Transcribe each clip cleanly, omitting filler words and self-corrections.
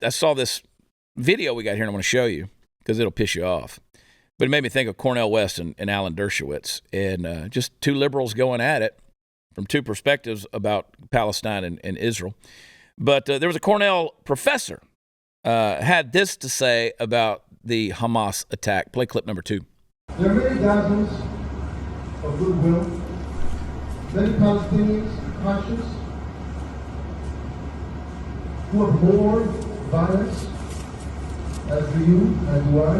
I saw this video we got here, and I want to show you because it'll piss you off. But it made me think of Cornell West and Alan Dershowitz, and just two liberals going at it from two perspectives about Palestine and Israel. But there was a Cornell professor had this to say about the Hamas attack. Play clip number 2. There are many dozens of goodwill, many Palestinians conscious who abhor violence, as do you, as do I,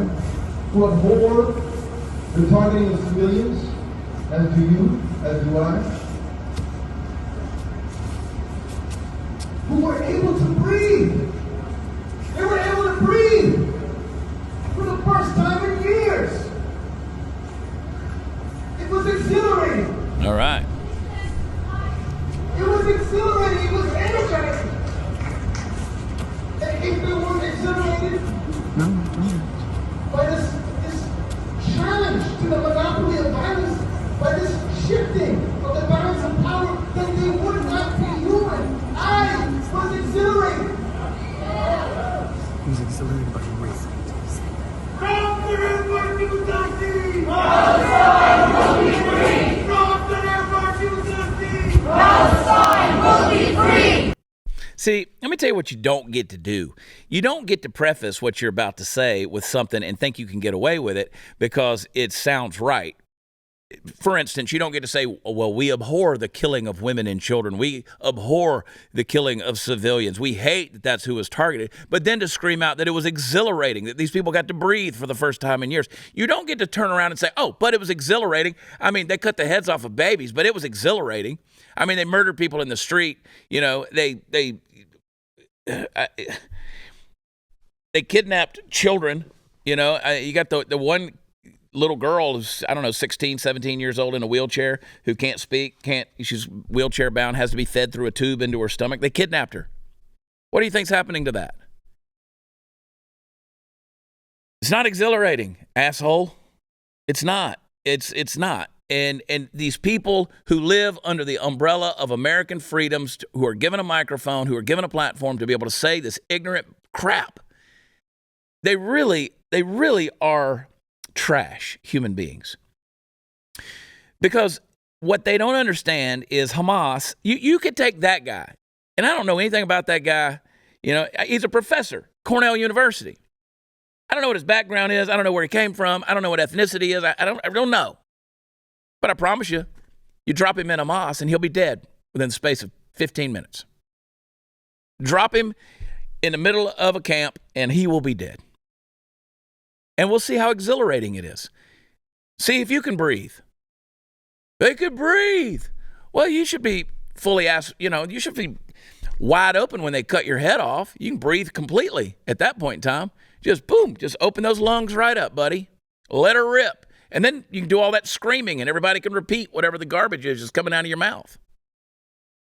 who abhor the targeting of civilians, as do you, as do I, who were able to breathe. They were able to breathe for the first time in years. It was exhilarating. All right. It was exhilarating. It was energizing. And if they weren't exhilarated by this challenge to the monopoly of violence, by this shifting of the balance of power, then they would not be human. I was exhilarated. He was exhilarated by race. See, let me tell you what you don't get to do. You don't get to preface what you're about to say with something and think you can get away with it because it sounds right. For instance, you don't get to say, well, we abhor the killing of women and children. We abhor the killing of civilians. We hate that that's who was targeted. But then to scream out that it was exhilarating, that these people got to breathe for the first time in years. You don't get to turn around and say, oh, but it was exhilarating. I mean, they cut the heads off of babies, but it was exhilarating. I mean, they murdered people in the street. You know, they kidnapped children. You know, you got the one little girl who's, I don't know, 16, 17 years old in a wheelchair who can't speak, she's wheelchair bound, has to be fed through a tube into her stomach. They kidnapped her. What do you think's happening to that? It's not exhilarating, asshole. It's not. It's not. And these people who live under the umbrella of American freedoms, who are given a microphone, who are given a platform to be able to say this ignorant crap, they really are trash human beings. Because what they don't understand is Hamas, you could take that guy, and I don't know anything about that guy. You know, he's a professor, Cornell University. I don't know what his background is. I don't know where he came from. I don't know what ethnicity is. I don't know. But I promise you, you drop him in Hamas and he'll be dead within the space of 15 minutes. Drop him in the middle of a camp and he will be dead. And we'll see how exhilarating it is. See if you can breathe. They could breathe. Well, you should be fully you should be wide open when they cut your head off. You can breathe completely at that point in time. Just boom, just open those lungs right up, buddy. Let her rip. And then you can do all that screaming and everybody can repeat whatever the garbage is just coming out of your mouth.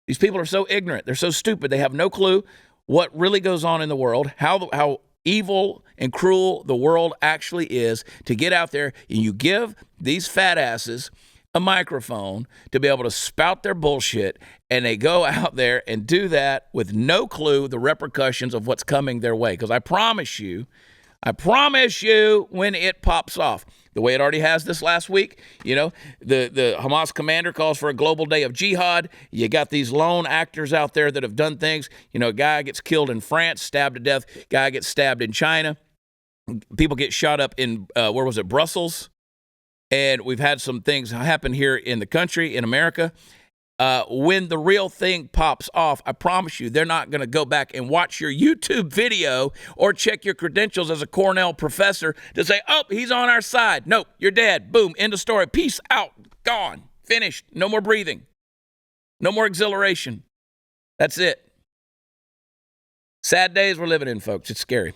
These people are so ignorant. They're so stupid. They have no clue what really goes on in the world, how evil and cruel the world actually is, to get out there and you give these fat asses a microphone to be able to spout their bullshit, and they go out there and do that with no clue the repercussions of what's coming their way. Because I promise you, when it pops off, the way it already has this last week, you know, the Hamas commander calls for a global day of jihad. You got these lone actors out there that have done things. You know, a guy gets killed in France, stabbed to death. Guy gets stabbed in China. People get shot up in, Brussels. And we've had some things happen here in the country, in America. When the real thing pops off, I promise you, they're not going to go back and watch your YouTube video or check your credentials as a Cornell professor to say, oh, he's on our side. Nope, you're dead. Boom, end of story. Peace out. Gone. Finished. No more breathing. No more exhilaration. That's it. Sad days we're living in, folks. It's scary.